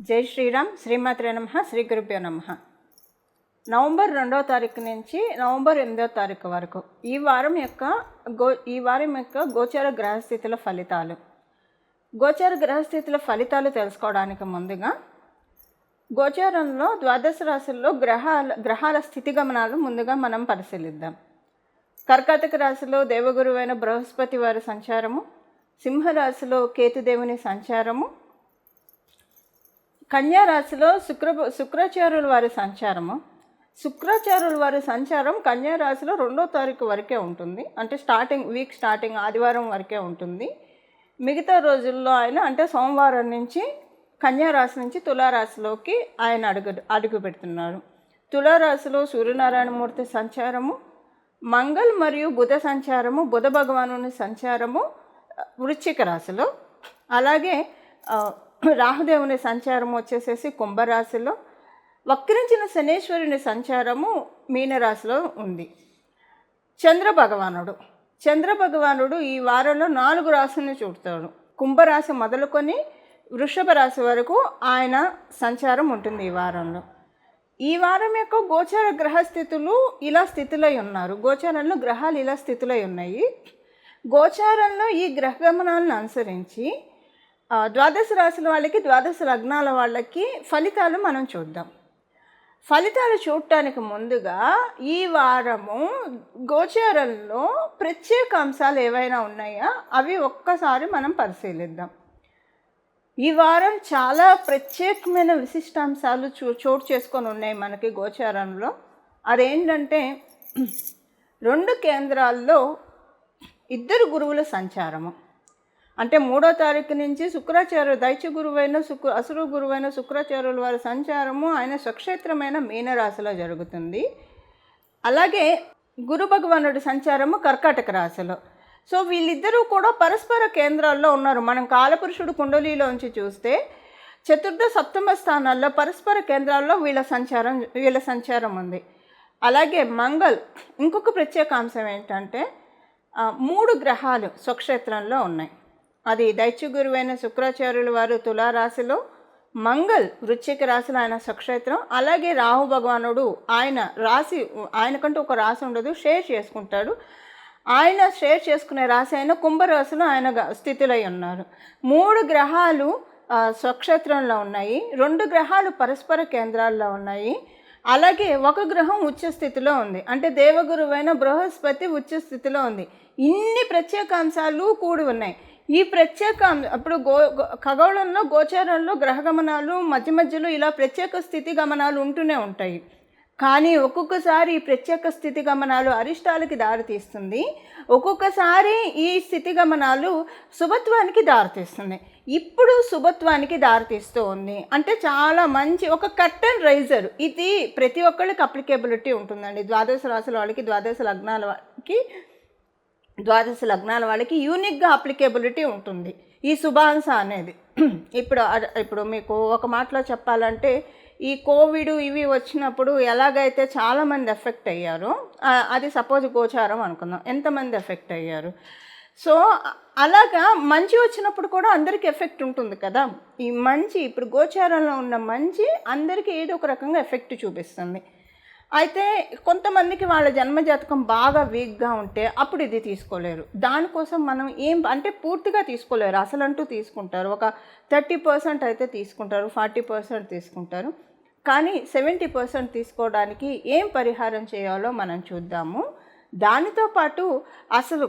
జై శ్రీరామ్. శ్రీమాత్రే నమః. శ్రీ గురుభ్యో నమః. నవంబర్ 2వ తారీఖు నుంచి నవంబర్ 8వ తారీఖు వరకు ఈ వారం యొక్క గోచార గ్రహస్థితుల ఫలితాలు. గోచార గ్రహస్థితుల ఫలితాలు తెలుసుకోవడానికి ముందుగా గోచారంలో ద్వాదశ రాశుల్లో గ్రహాల స్థితిగమనాలు ముందుగా మనం పరిశీలిద్దాం. కర్కాటక రాశిలో దేవగురువైన బృహస్పతి వారి సంచారము, సింహరాశిలో కేతుదేవుని సంచారము, కన్యా రాశిలో శుక్రాచార్యుల వారి సంచారము. శుక్రాచార్యుల వారి సంచారం కన్యా రాశిలో 2వ తారీఖు వరకే ఉంటుంది. అంటే వీక్ స్టార్టింగ్ ఆదివారం వరకే ఉంటుంది. మిగతా రోజుల్లో ఆయన అంటే సోమవారం నుంచి కన్యా రాశి నుంచి తులారాశిలోకి ఆయన అడుగు పెడుతున్నారు. తులారాశిలో సూర్యనారాయణమూర్తి సంచారము, మంగళ్ మరియు బుధ సంచారము, బుధ భగవానుని సంచారము వృశ్చిక రాశిలో, అలాగే రాహుదేవుని సంచారం వచ్చేసేసి కుంభరాశిలో, వక్రించిన శనేశ్వరుని సంచారము మీనరాశిలో ఉంది. చంద్రభగవానుడు ఈ వారంలో 4 రాశులను చూడతాడు. కుంభరాశి మొదలుకొని వృషభ రాశి వరకు ఆయన సంచారం ఉంటుంది ఈ వారంలో. ఈ వారం యొక్క గోచార గ్రహస్థితులు ఇలా స్థితిలో ఉన్నారు. గోచారంలో గ్రహాలు ఇలా స్థితిలో ఉన్నాయి. గోచారంలో ఈ గ్రహగమనాలను అనుసరించి ద్వాదశ రాశుల వాళ్ళకి, ద్వాదశ లగ్నాల వాళ్ళకి ఫలితాలు మనం చూద్దాం. ఫలితాలు చూడటానికి ముందుగా ఈ వారము గోచారంలో ప్రత్యేక అంశాలు ఏవైనా ఉన్నాయా అవి ఒక్కసారి మనం పరిశీలిద్దాం. ఈ వారం చాలా ప్రత్యేకమైన విశిష్టాంశాలు చోటు చేసుకొని ఉన్నాయి మనకి గోచారంలో. అదేంటంటే 2 కేంద్రాల్లో 2 గురువుల సంచారము. అంటే 3వ తారీఖు నుంచి దైత్య గురువైన అసురు గురువైన శుక్రాచార్యుల వారి సంచారము ఆయన స్వక్షేత్రమైన మీనరాశిలో జరుగుతుంది. అలాగే గురు భగవానుడి సంచారము కర్కాటక రాశిలో. సో వీళ్ళిద్దరూ కూడా పరస్పర కేంద్రాల్లో ఉన్నారు. మనం కాలపురుషుడు కుండలిలోంచి చూస్తే చతుర్థ సప్తమ స్థానాల్లో పరస్పర కేంద్రాల్లో వీళ్ళ సంచారం ఉంది. అలాగే మంగళ్ ఇంకొక ప్రత్యేక అంశం ఏంటంటే 3 గ్రహాలు స్వక్షేత్రంలో ఉన్నాయి. అది దైత్య గురువైన శుక్రాచార్యుల వారు తులారాశిలో, మంగళ్ వృశ్చిక రాశిలో ఆయన స్వక్షేత్రం, అలాగే రాహు భగవానుడు ఆయనకంటూ ఒక రాశి ఉండదు, షేర్ చేసుకుంటాడు. ఆయన షేర్ చేసుకునే రాశి అయిన కుంభరాశిలో ఆయన స్థితిలో ఉన్నారు. 3 గ్రహాలు స్వక్షేత్రంలో ఉన్నాయి. 2 గ్రహాలు పరస్పర కేంద్రాల్లో ఉన్నాయి. అలాగే 1 గ్రహం ఉచ్చ స్థితిలో ఉంది. అంటే దేవగురువైన బృహస్పతి ఉచ్చ స్థితిలో ఉంది. ఇన్ని ప్రత్యేకాంశాలు కూడి ఉన్నాయి. ఈ ఇప్పుడు ఖగోళంలో గోచారంలో గ్రహగమనాలు మధ్యలో ఇలా ప్రత్యేక స్థితి గమనాలు ఉంటూనే ఉంటాయి. కానీ ఒక్కొక్కసారి ఈ ప్రత్యేక స్థితి గమనాలు అరిష్టాలకి దారితీస్తుంది. ఒక్కొక్కసారి ఈ స్థితి గమనాలు శుభత్వానికి దారితీస్తుంది. ఇప్పుడు శుభత్వానికి దారితీస్తూ ఉంది. అంటే చాలా మంచి ఒక కర్టన్ రైజర్. ఇది ప్రతి ఒక్కళ్ళకి అప్లికేబిలిటీ ఉంటుందండి. ద్వాదశ రాశుల వాళ్ళకి, ద్వాదశ లగ్నాల వాళ్ళకి యూనిక్గా అప్లికేబిలిటీ ఉంటుంది ఈ శుభాంశ అనేది. ఇప్పుడు మీకు ఒక మాటలో చెప్పాలంటే ఈ కోవిడ్ ఇవి వచ్చినప్పుడు ఎలాగైతే చాలామంది ఎఫెక్ట్ అయ్యారో, అది సపోజ్ గోచారం అనుకుందాం, ఎంతమంది ఎఫెక్ట్ అయ్యారు. సో అలాగా మంచి వచ్చినప్పుడు కూడా అందరికీ ఎఫెక్ట్ ఉంటుంది కదా. ఈ మంచి ఇప్పుడు గోచారంలో ఉన్న మంచి అందరికీ ఏదో ఒక రకంగా ఎఫెక్ట్ చూపిస్తుంది. అయితే కొంతమందికి వాళ్ళ జన్మజాతకం బాగా వీక్గా ఉంటే అప్పుడు ఇది తీసుకోలేరు. దానికోసం మనం అంటే పూర్తిగా తీసుకోలేరు, అసలంటూ తీసుకుంటారు. ఒక 30% అయితే తీసుకుంటారు, 40% తీసుకుంటారు. కానీ 70% తీసుకోవడానికి ఏం పరిహారం చేయాలో మనం చూద్దాము. దానితో పాటు అసలు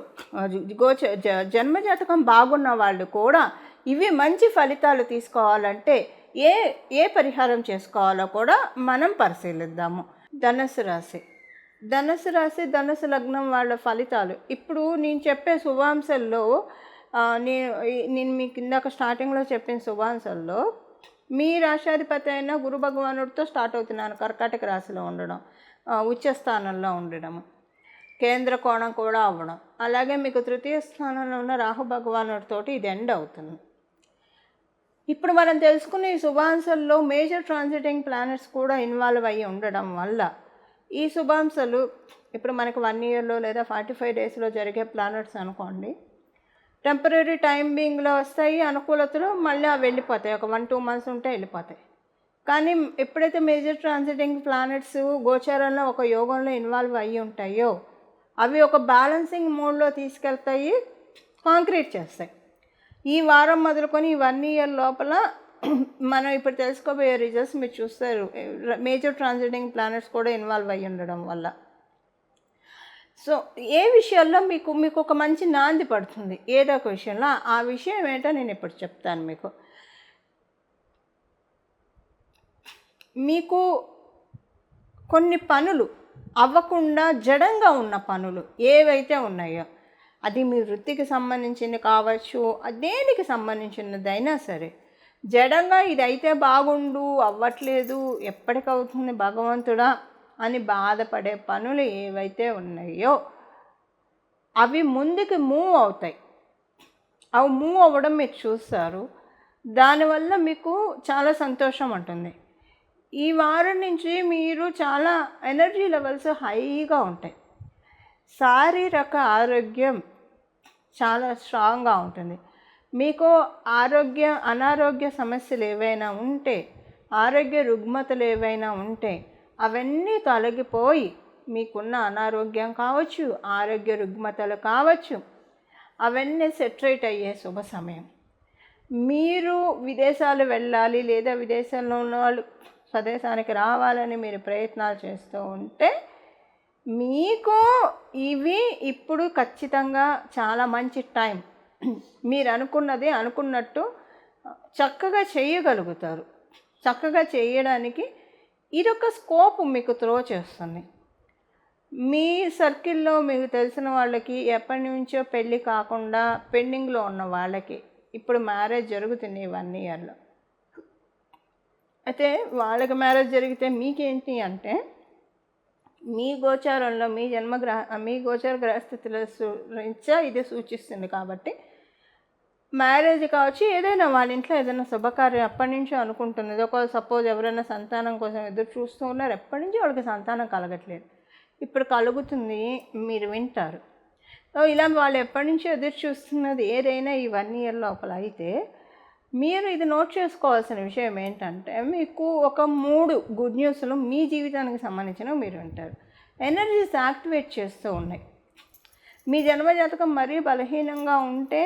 జన్మజాతకం బాగున్న వాళ్ళు కూడా ఇవి మంచి ఫలితాలు తీసుకోవాలంటే ఏ పరిహారం చేసుకోవాలో కూడా మనం పరిశీలిద్దాము. ధనుసు రాశి ధనుసు లగ్నం వాళ్ళ ఫలితాలు. ఇప్పుడు నేను చెప్పే శుభాంశాల్లో నేను మీకు ఇందాక స్టార్టింగ్లో చెప్పిన శుభాంశాల్లో మీ రాశాధిపతి అయిన గురు భగవానుడితో స్టార్ట్ అవుతున్నాను. కర్కాటక రాశిలో ఉండడం, ఉచ్చస్థానంలో ఉండడం, కేంద్ర కోణం కూడా అవ్వడం, అలాగే మీకు 3వ స్థానంలో ఉన్న రాహు భగవానుడితోటి ఇది ఎండ్ అవుతుంది. ఇప్పుడు మనం తెలుసుకున్న ఈ శుభాంశాల్లో మేజర్ ట్రాన్సిటింగ్ ప్లానెట్స్ కూడా ఇన్వాల్వ్ అయ్యి ఉండడం వల్ల ఈ శుభాంశాలు ఇప్పుడు మనకు 1 ఇయర్లో లేదా 45 డేస్లో జరిగే ప్లానెట్స్ అనుకోండి, టెంపరీ టైం బీయింగ్లో వస్తాయి అనుకూలతలు, మళ్ళీ అవి వెళ్ళిపోతాయి. ఒక 1-2 మంత్స్ ఉంటే వెళ్ళిపోతాయి. కానీ ఎప్పుడైతే మేజర్ ట్రాన్సిటింగ్ ప్లానెట్స్ గోచారంలో ఒక యోగంలో ఇన్వాల్వ్ అయ్యి ఉంటాయో అవి ఒక బ్యాలెన్సింగ్ మోడ్లో తీసుకెళ్తాయి, కాంక్రీట్ చేస్తాయి. ఈ వారం మొదలుకొని ఈ 1 ఇయర్ లోపల మనం ఇప్పుడు తెలుసుకోబోయే రిజల్ట్స్ మీరు చూస్తారు. మేజర్ ట్రాన్సిటింగ్ ప్లానెట్స్ కూడా ఇన్వాల్వ్ అయ్యి ఉండడం వల్ల. సో ఏ విషయాల్లో మీకు ఒక మంచి నాంది పడుతుంది, ఏదో ఒక విషయంలో. ఆ విషయం ఏంటో నేను ఇప్పుడు చెప్తాను మీకు. మీకు కొన్ని పనులు అవ్వకుండా జడంగా ఉన్న పనులు ఏవైతే ఉన్నాయో, అది మీ వృత్తికి సంబంధించింది కావచ్చు, దేనికి సంబంధించినదైనా సరే, జడంగా ఇది అయితే బాగుండు, అవ్వట్లేదు, ఎప్పటికవుతుంది భగవంతుడా అని బాధపడే పనులు ఏవైతే ఉన్నాయో అవి ముందుకు మూవ్ అవుతాయి. అవి మూవ్ అవ్వడం మీరు చూస్తారు. దానివల్ల మీకు చాలా సంతోషం ఉంటుంది. ఈ వారం నుంచి మీరు చాలా ఎనర్జీ లెవెల్స్ హైగా ఉంటాయి. శారీరక ఆరోగ్యం చాలా స్ట్రాంగ్గా ఉంటుంది. మీకు అనారోగ్య సమస్యలు ఏవైనా ఉంటే, ఆరోగ్య రుగ్మతలు ఏవైనా ఉంటే అవన్నీ తొలగిపోయి మీకున్న అనారోగ్యం కావచ్చు, ఆరోగ్య రుగ్మతలు కావచ్చు, అవన్నీ సెటరేట్ అయ్యే శుభ సమయం. మీరు విదేశాలు వెళ్ళాలి లేదా విదేశాల్లో ఉన్న వాళ్ళు స్వదేశానికి రావాలని మీరు ప్రయత్నాలు చేస్తూ ఉంటే మీకు ఇవి ఇప్పుడు ఖచ్చితంగా చాలా మంచి టైం. మీరు అనుకున్నట్టు చక్కగా చేయగలుగుతారు. చక్కగా చేయడానికి ఇదొక స్కోప్ మీకు త్రో చేస్తుంది. మీ సర్కిల్లో మీకు తెలిసిన వాళ్ళకి ఎప్పటి నుంచో పెళ్ళి కాకుండా పెండింగ్లో ఉన్న వాళ్ళకి ఇప్పుడు మ్యారేజ్ జరుగుతుంది ఈ 1 ఇయర్లో. అయితే వాళ్ళకి మ్యారేజ్ జరిగితే మీకేంటి అంటే, మీ గోచారంలో మీ గోచార గ్రహస్థితుల రీత్యా ఇది సూచిస్తుంది. కాబట్టి మ్యారేజ్ కావచ్చు, ఏదైనా వాళ్ళ ఇంట్లో ఏదైనా శుభకార్యం ఎప్పటి నుంచో అనుకుంటున్నది. ఒకవేళ సపోజ్ ఎవరైనా సంతానం కోసం ఎదురు చూస్తూ ఉన్నారు, ఎప్పటి నుంచో వాళ్ళకి సంతానం కలగట్లేదు, ఇప్పుడు కలుగుతుంది, మీరు వింటారు. సో ఇలా వాళ్ళు ఎప్పటి నుంచో ఎదురు చూస్తున్నది ఏదైనా ఈ 1 ఇయర్ లోపల అయితే మీరు ఇది నోట్ చేసుకోవాల్సిన విషయం ఏంటంటే, మీకు ఒక 3 గుడ్ న్యూస్లు మీ జీవితానికి సంబంధించినవి మీరు వింటారు. ఎనర్జీస్ యాక్టివేట్ చేస్తూ ఉన్నాయి. మీ జన్మజాతకం మరీ బలహీనంగా ఉంటే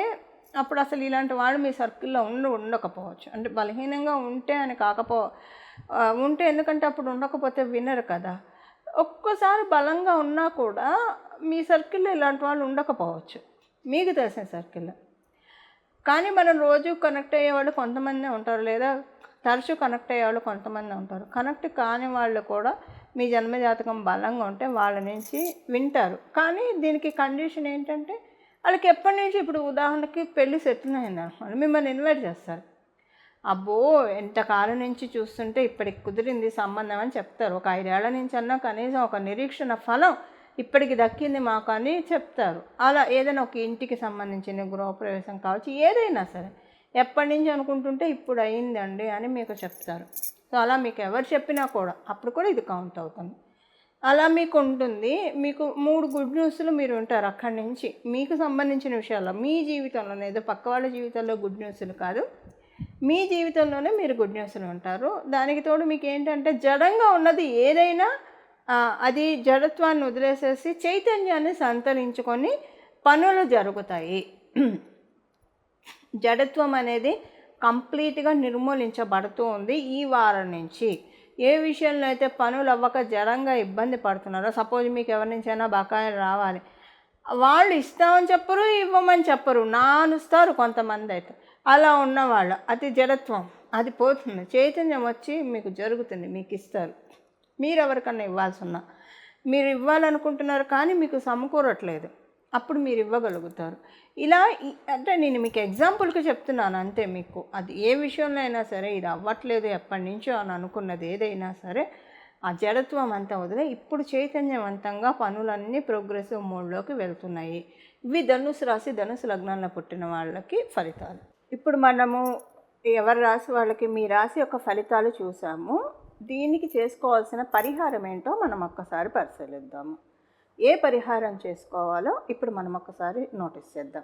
అప్పుడు అసలు ఇలాంటి వాళ్ళు మీ సర్కిల్లో ఉండకపోవచ్చు. అంటే బలహీనంగా ఉంటే అని ఉంటే, ఎందుకంటే అప్పుడు ఉండకపోతే వినరు కదా. ఒక్కోసారి బలంగా ఉన్నా కూడా మీ సర్కిల్లో ఇలాంటి వాళ్ళు ఉండకపోవచ్చు, మీకు తెలిసిన సర్కిల్లో. కానీ మనం రోజు కనెక్ట్ అయ్యేవాళ్ళు కొంతమంది ఉంటారు, లేదా తరచూ కనెక్ట్ అయ్యేవాళ్ళు కొంతమంది ఉంటారు. కనెక్ట్ కాని వాళ్ళు కూడా మీ జన్మజాతకం బలంగా ఉంటే వాళ్ళ నుంచి వింటారు. కానీ దీనికి కండిషన్ ఏంటంటే, వాళ్ళకి ఎప్పటి నుంచి, ఇప్పుడు ఉదాహరణకి పెళ్ళి సెటిల్ అయింది అనుకోండి, మిమ్మల్ని ఇన్వైట్ చేస్తారు. అబ్బో ఎంతకాలం నుంచి చూస్తుంటే ఇప్పటికి కుదిరింది సంబంధం అని చెప్తారు. ఒక 5 ఏళ్ల నుంచి అన్నా కనీసం ఒక నిరీక్షణ ఫలం ఇప్పటికి దక్కింది మాకు అని చెప్తారు. అలా ఏదైనా ఒక ఇంటికి సంబంధించిన గృహప్రవేశం కావచ్చు, ఏదైనా సరే ఎప్పటి నుంచి అనుకుంటుంటే ఇప్పుడు అయిందండి అని మీకు చెప్తారు. సో అలా మీకు ఎవరు చెప్పినా కూడా అప్పుడు కూడా ఇది కౌంట్ అవుతుంది. అలా మీకు ఉంటుంది. మీకు 3 గుడ్ న్యూస్లు మీరు ఉంటారు. అక్కడి నుంచి మీకు సంబంధించిన విషయాల్లో మీ జీవితంలోనే, ఏదో పక్క వాళ్ళ జీవితంలో గుడ్ న్యూస్లు కాదు, మీ జీవితంలోనే మీరు గుడ్ న్యూస్లు ఉంటారు. దానికి తోడు మీకు ఏంటంటే, జడంగా ఉన్నది ఏదైనా అది జడత్వాన్ని వదిలేసేసి చైతన్యాన్ని సంతరించుకొని పనులు జరుగుతాయి. జడత్వం అనేది కంప్లీట్గా నిర్మూలించబడుతూ ఉంది ఈ వారం నుంచి. ఏ విషయంలో అయితే పనులు అవ్వక జడంగా ఇబ్బంది పడుతున్నారో, సపోజ్ మీకు ఎవరి నుంచైనా బకాయిలు రావాలి, వాళ్ళు ఇస్తామని చెప్పరు, ఇవ్వమని చెప్పరు, నానుస్తారు కొంతమంది అయితే. అలా ఉన్నవాళ్ళు అది జడత్వం, అది పోతుంది. చైతన్యం వచ్చి మీకు జరుగుతుంది, మీకు ఇస్తారు. మీరు ఎవరికన్నా ఇవ్వాల్సి ఉన్నా, మీరు ఇవ్వాలనుకుంటున్నారు కానీ మీకు సమకూరట్లేదు, అప్పుడు మీరు ఇవ్వగలుగుతారు. ఇలా అంటే నేను మీకు ఎగ్జాంపుల్కి చెప్తున్నాను అంతే. మీకు అది ఏ విషయంలో అయినా సరే ఇది అవ్వట్లేదు ఎప్పటి నుంచో అని అనుకున్నది ఏదైనా సరే, ఆ జడత్వం అంతా వదిలే ఇప్పుడు చైతన్యవంతంగా పనులన్నీ ప్రోగ్రెసివ్ మోడ్లోకి వెళ్తున్నాయి. ఇవి ధనుసు రాశి, ధనుసు లగ్నంలో పుట్టిన వాళ్ళకి ఫలితాలు. ఇప్పుడు మనము ఎవరి రాశి వాళ్ళకి మీ రాశి యొక్క ఫలితాలు చూసాము. దీనికి చేసుకోవాల్సిన పరిహారం ఏంటో మనం ఒక్కసారి పరిశీలిద్దాము. ఏ పరిహారం చేసుకోవాలో ఇప్పుడు మనం ఒక్కసారి నోటీస్ చేద్దాం.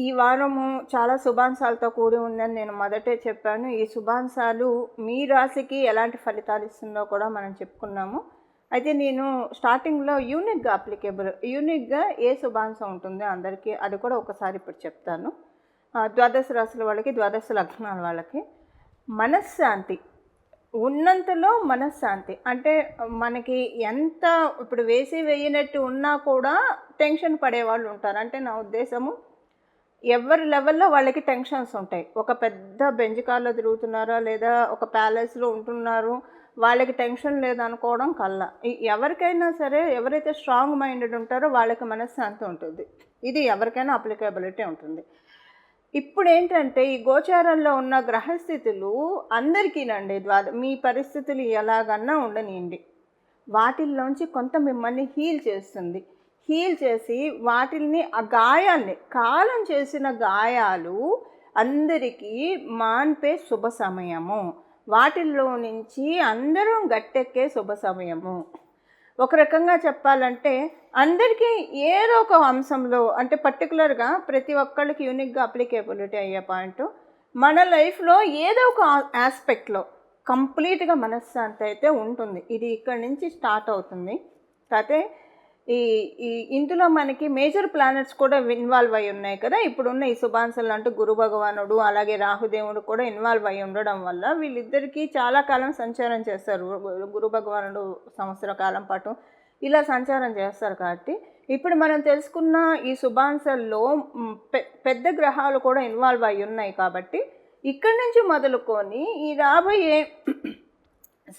ఈ వారము చాలా శుభాంశాలతో కూడి ఉందని నేను మొదటే చెప్పాను. ఈ శుభాంశాలు మీ రాశికి ఎలాంటి ఫలితాలు ఇస్తుందో కూడా మనం చెప్పుకున్నాము. అయితే నేను స్టార్టింగ్లో యూనిక్గా ఏ శుభాంశం ఉంటుందో అందరికీ అది కూడా ఒకసారి ఇప్పుడు చెప్తాను. ద్వాదశ రాశుల వాళ్ళకి, ద్వాదశ లగ్నాల వాళ్ళకి మనశ్శాంతి, ఉన్నంతలో మనశ్శాంతి. అంటే మనకి ఎంత ఇప్పుడు వేయనట్టు ఉన్నా కూడా టెన్షన్ పడేవాళ్ళు ఉంటారు. అంటే నా ఉద్దేశము, ఎవరి లెవెల్లో వాళ్ళకి టెన్షన్స్ ఉంటాయి. ఒక పెద్ద బెంజ్ కార్లో తిరుగుతున్నారా, లేదా ఒక ప్యాలెస్లో ఉంటున్నారు, వాళ్ళకి టెన్షన్ లేదనుకోవడం కల్లా. ఎవరికైనా సరే, ఎవరైతే స్ట్రాంగ్ మైండెడ్ ఉంటారో వాళ్ళకి మనశ్శాంతి ఉంటుంది. ఇది ఎవరికైనా అప్లికేబిలిటీ ఉంటుంది. ఇప్పుడు ఏంటంటే ఈ గోచారంలో ఉన్న గ్రహస్థితులు అందరికీనండి, మీ పరిస్థితులు ఎలాగన్నా ఉండనియండి, వాటిల్లోంచి కొంత మిమ్మల్ని హీల్ చేస్తుంది. హీల్ చేసి వాటిల్ని, ఆ గాయాల్ని, కాలం చేసిన గాయాలు అందరికీ మాన్పే శుభ సమయము. వాటిల్లో నుంచి అందరం గట్టెక్కే శుభ సమయము. ఒక రకంగా చెప్పాలంటే అందరికీ ఏదో ఒక అంశంలో, అంటే పర్టికులర్గా ప్రతి ఒక్కళ్ళకి యూనిక్గా అప్లికేబిలిటీ అయ్యే పాయింట్, మన లైఫ్లో ఏదో ఒక ఆస్పెక్ట్లో కంప్లీట్గా మనశ్శాంతి అయితే ఉంటుంది. ఇది ఇక్కడి నుంచి స్టార్ట్ అవుతుంది. కాకపోతే ఇందులో మనకి మేజర్ ప్లానెట్స్ కూడా ఇన్వాల్వ్ అయి ఉన్నాయి కదా. ఇప్పుడున్న ఈ శుభాంశాలు అంటే గురు భగవానుడు అలాగే రాహుదేవుడు కూడా ఇన్వాల్వ్ అయి ఉండడం వల్ల వీళ్ళిద్దరికీ చాలా కాలం సంచారం చేస్తారు. గురు భగవానుడు సంవత్సర కాలం పాటు ఇలా సంచారం చేస్తారు. కాబట్టి ఇప్పుడు మనం తెలుసుకున్న ఈ శుభాంశాల్లో పెద్ద గ్రహాలు కూడా ఇన్వాల్వ్ అయి ఉన్నాయి. కాబట్టి ఇక్కడి నుంచి మొదలుకొని ఈ రాబోయే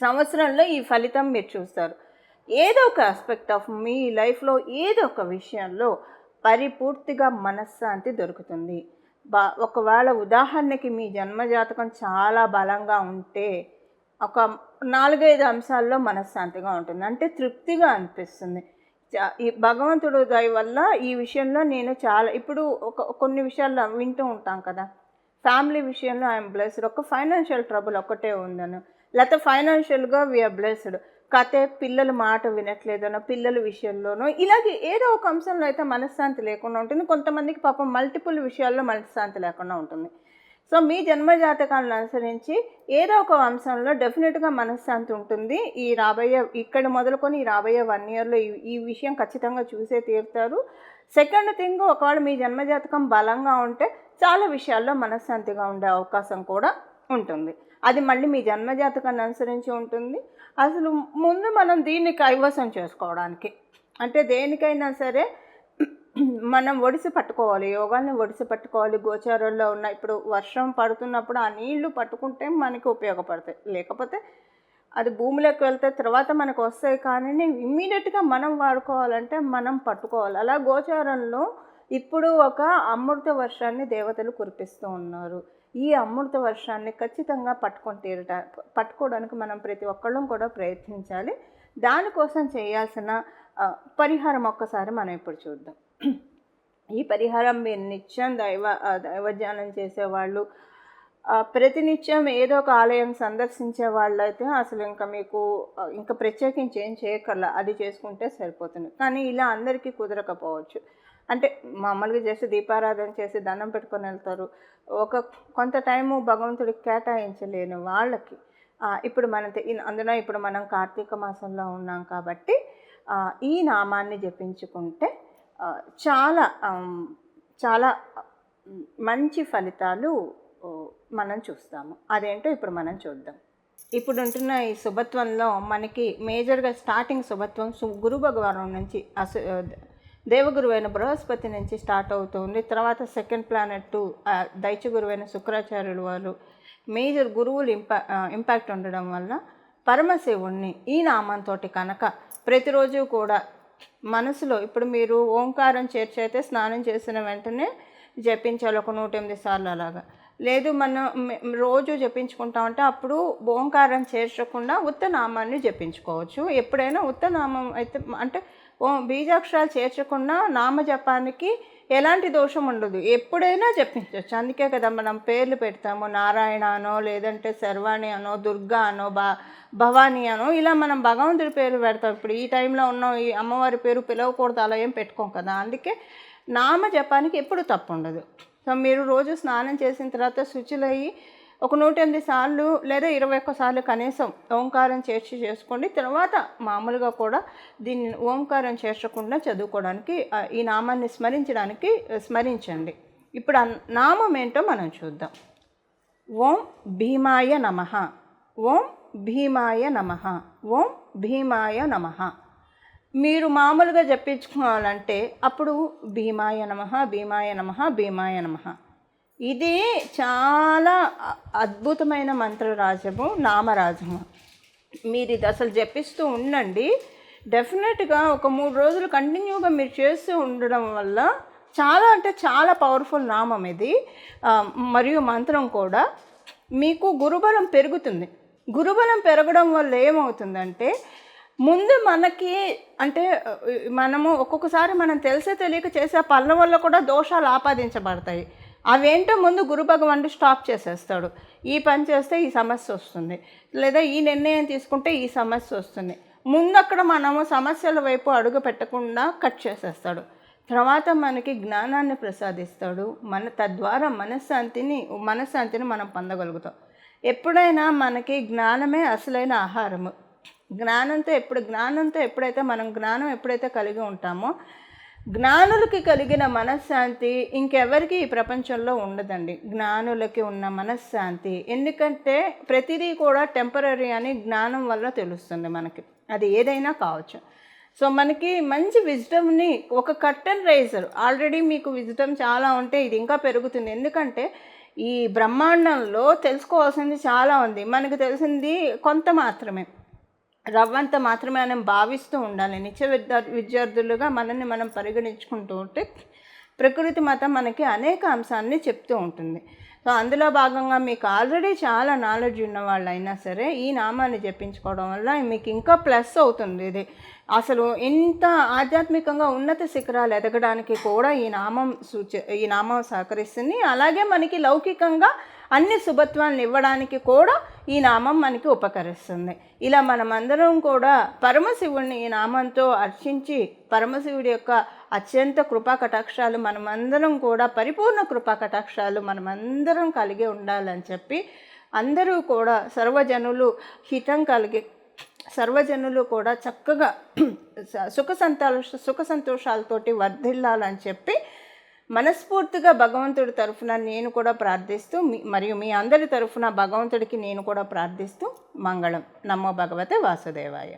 సంవత్సరంలో ఈ ఫలితం మీరు చూస్తారు. ఏదో ఒక ఆస్పెక్ట్ ఆఫ్ మీ లైఫ్లో ఏదో ఒక విషయంలో పరిపూర్తిగా మనశ్శాంతి దొరుకుతుంది. ఒకవేళ ఉదాహరణకి మీ జన్మజాతకం చాలా బలంగా ఉంటే ఒక 4-5 అంశాల్లో మనశ్శాంతిగా ఉంటుంది, అంటే తృప్తిగా అనిపిస్తుంది. ఈ భగవంతుడు దయ వల్ల ఈ విషయంలో నేను చాలా ఇప్పుడు కొన్ని విషయాల్లో వింటూ ఉంటాం కదా, ఫ్యామిలీ విషయంలో ఐఎమ్ బ్లెస్డ్, ఒక ఫైనాన్షియల్ ట్రబుల్ ఒక్కటే ఉందను, లేకపోతే ఫైనాన్షియల్గా వీఆర్ బ్లెస్డ్, కాకపోతే పిల్లల మాట వినట్లేదనో, పిల్లల విషయంలోనో ఇలాగే ఏదో ఒక అంశంలో అయితే మనశ్శాంతి లేకుండా ఉంటుంది. కొంతమందికి పాపం మల్టిపుల్ విషయాల్లో మనశ్శాంతి లేకుండా ఉంటుంది. సో మీ జన్మజాతకాలను అనుసరించి ఏదో ఒక అంశంలో డెఫినెట్గా మనశ్శాంతి ఉంటుంది. ఇక్కడ మొదలుకొని ఈ రాబోయే 1 ఇయర్లో ఈ విషయం ఖచ్చితంగా చూసే తీరుతారు. సెకండ్ థింగ్, ఒకవేళ మీ జన్మజాతకం బలంగా ఉంటే చాలా విషయాల్లో మనశ్శాంతిగా ఉండే అవకాశం కూడా ఉంటుంది. అది మళ్ళీ మీ జన్మజాతకాన్ని అనుసరించి ఉంటుంది. అసలు ముందు మనం దీన్ని కైవసం చేసుకోవడానికి, అంటే దేనికైనా సరే మనం ఒడిసి పట్టుకోవాలి, యోగాల్ని ఒడిసి పట్టుకోవాలి. గోచారంలో ఉన్న ఇప్పుడు వర్షం పడుతున్నప్పుడు ఆ నీళ్లు పట్టుకుంటే మనకి ఉపయోగపడతాయి, లేకపోతే అది భూమిలోకి వెళ్తే తర్వాత మనకు వస్తాయి. కానీ ఇమ్మీడియట్గా మనం వాడుకోవాలంటే మనం పట్టుకోవాలి. అలా గోచారంలో ఇప్పుడు ఒక అమృత వర్షాన్ని దేవతలు కురిపిస్తూ ఉన్నారు. ఈ అమృత వర్షాన్ని ఖచ్చితంగా పట్టుకోవడానికి మనం ప్రతి ఒక్కళ్ళం కూడా ప్రయత్నించాలి. దానికోసం చేయాల్సిన పరిహారం ఒక్కసారి మనం ఇప్పుడు చూద్దాం. ఈ పరిహారం మీరు నిత్యం దైవధ్యానం చేసేవాళ్ళు, ప్రతినిత్యం ఏదో ఒక ఆలయం సందర్శించే వాళ్ళైతే అసలు ఇంకా ప్రత్యేకించి ఏం చేయక్కర్లా, అది చేసుకుంటే సరిపోతుంది. కానీ ఇలా అందరికీ కుదరకపోవచ్చు. అంటే మామూలుగా చేసి దీపారాధన చేసి దండం పెట్టుకొని వెళ్తారు. కొంత టైము భగవంతుడికి కేటాయించలేని వాళ్ళకి ఇప్పుడు అందులో ఇప్పుడు మనం కార్తీక మాసంలో ఉన్నాం కాబట్టి ఈ నామాన్ని జపించుకుంటే చాలా చాలా మంచి ఫలితాలు మనం చూస్తాము. అదేంటో ఇప్పుడు మనం చూద్దాం. ఇప్పుడు ఉంటున్న ఈ శుభత్వంలో మనకి మేజర్గా స్టార్టింగ్ శుభత్వం గురు భగవాను నుంచి దేవగురువైన బృహస్పతి నుంచి స్టార్ట్ అవుతుంది. తర్వాత సెకండ్ ప్లానెట్ దైత్య గురువైన శుక్రాచార్యులు వారు మేజర్ గురువులు ఇంపాక్ట్ ఉండడం వల్ల పరమశివుణ్ణి ఈ నామంతో కనుక ప్రతిరోజు కూడా మనసులో, ఇప్పుడు మీరు ఓంకారం చేర్చైతే స్నానం చేసిన వెంటనే జపించాలి ఒక 108 సార్లు అలాగా. లేదు మనం రోజు జపించుకుంటామంటే అప్పుడు ఓంకారం చేర్చకుండా ఉత్తనామాన్ని జపించుకోవచ్చు. ఎప్పుడైనా ఉత్తనామం అయితే అంటే ఓం బీజాక్షరాలు చేర్చకుండా నామజపానికి ఎలాంటి దోషం ఉండదు, ఎప్పుడైనా జపించవచ్చు. అందుకే కదా మనం పేర్లు పెడతాము, నారాయణ అనో, లేదంటే శర్వాణి అనో, దుర్గా అనో, భవానీ అనో, ఇలా మనం భగవంతుడి పేరు పెడతాం. ఇప్పుడు ఈ టైంలో ఉన్న ఈ అమ్మవారి పేరు పిలవకూడదు అలా ఏం పెట్టుకోం కదా. అందుకే నామజపానికి ఎప్పుడు తప్పు ఉండదు. సో మీరు రోజు స్నానం చేసిన తర్వాత శుచులయ్యి ఒక 108 సార్లు లేదా 21 సార్లు కనీసం ఓంకారం చేర్చి చేసుకోండి. తర్వాత మామూలుగా కూడా దీన్ని ఓంకారం చేర్చకుండా చదువుకోవడానికి ఈ నామాన్ని స్మరించండి. ఇప్పుడు ఆ నామం ఏంటో మనం చూద్దాం. ఓం భీమాయ నమః, ఓం భీమాయ నమః, ఓం భీమాయ నమః. మీరు మామూలుగా జపించుకోవాలంటే అప్పుడు భీమాయ నమః, భీమాయ నమః, భీమాయ నమః. ఇది చాలా అద్భుతమైన మంత్రరాజము, నామరాజము. మీరు ఇది అసలు జపిస్తూ ఉండండి. డెఫినెట్గా ఒక 3 రోజులు కంటిన్యూగా మీరు చేస్తూ ఉండడం వల్ల చాలా అంటే చాలా పవర్ఫుల్ నామం ఇది. మరియు మంత్రం కూడా మీకు గురుబలం పెరుగుతుంది. గురుబలం పెరగడం వల్ల ఏమవుతుందంటే ముందు మనకి అంటే మనము ఒక్కొక్కసారి మనం తెలిసే తెలియక చేసే పనుల వల్ల కూడా దోషాలు ఆపాదించబడతాయి. అవేంటో ముందు గురు భగవానుడు స్టాప్ చేసేస్తాడు. ఈ పని చేస్తే ఈ సమస్య వస్తుంది, లేదా ఈ నిర్ణయం తీసుకుంటే ఈ సమస్య వస్తుంది. ముందు అక్కడ మనము సమస్యల వైపు అడుగు పెట్టకుండా కట్ చేసేస్తాడు. తర్వాత మనకి జ్ఞానాన్ని ప్రసాదిస్తాడు. తద్వారా మనశ్శాంతిని మనం పొందగలుగుతాం. ఎప్పుడైనా మనకి జ్ఞానమే అసలైన ఆహారము. జ్ఞానంతో ఎప్పుడైతే మనం జ్ఞానం ఎప్పుడైతే కలిగి ఉంటామో, జ్ఞానులకి కలిగిన మనశ్శాంతి ఇంకెవరికి ఈ ప్రపంచంలో ఉండదండి. జ్ఞానులకి ఉన్న మనశ్శాంతి, ఎందుకంటే ప్రతిదీ కూడా టెంపరరీ అని జ్ఞానం వల్ల తెలుస్తుంది మనకి. అది ఏదైనా కావచ్చు. సో మనకి మంచి విజ్డమ్ని, ఒక కర్టన్ రైజర్, ఆల్రెడీ మీకు విజ్డమ్ చాలా ఉంటే ఇది ఇంకా పెరుగుతుంది. ఎందుకంటే ఈ బ్రహ్మాండంలో తెలుసుకోవాల్సింది చాలా ఉంది, మనకు తెలిసింది కొంత మాత్రమే, రవ్వంత మాత్రమే మనం భావిస్తూ ఉండాలి. నిత్య విద్యార్థులుగా మనల్ని మనం పరిగణించుకుంటూ ఉంటే ప్రకృతి మాత మనకి అనేక అంశాన్ని చెప్తూ ఉంటుంది. సో అందులో భాగంగా మీకు ఆల్రెడీ చాలా నాలెడ్జ్ ఉన్న వాళ్ళు అయినా సరే ఈ నామాన్ని జపించుకోవడం వల్ల మీకు ఇంకా ప్లస్ అవుతుంది. ఇది అసలు ఇంత ఆధ్యాత్మికంగా ఉన్నత శిఖరాలు ఎదగడానికి కూడా ఈ నామం సహకరిస్తుంది. అలాగే మనకి లౌకికంగా అన్ని శుభత్వాలను ఇవ్వడానికి కూడా ఈ నామం మనకి ఉపకరిస్తుంది. ఇలా మనమందరం కూడా పరమశివుడిని ఈ నామంతో అర్చించి పరమశివుడి యొక్క అత్యంత కృపా కటాక్షాలు మనమందరం కూడా, పరిపూర్ణ కృపా కటాక్షాలు మనమందరం కలిగి ఉండాలని చెప్పి అందరూ కూడా సర్వజనులు కూడా చక్కగా సుఖ సంతోషాలతోటి వర్ధిల్లాలని చెప్పి మనస్ఫూర్తిగా భగవంతుడి తరఫున నేను కూడా ప్రార్థిస్తూ, మరియు మీ అందరి తరఫున భగవంతుడికి నేను కూడా ప్రార్థిస్తూ మంగళం. నమో భగవతే వాసుదేవాయ.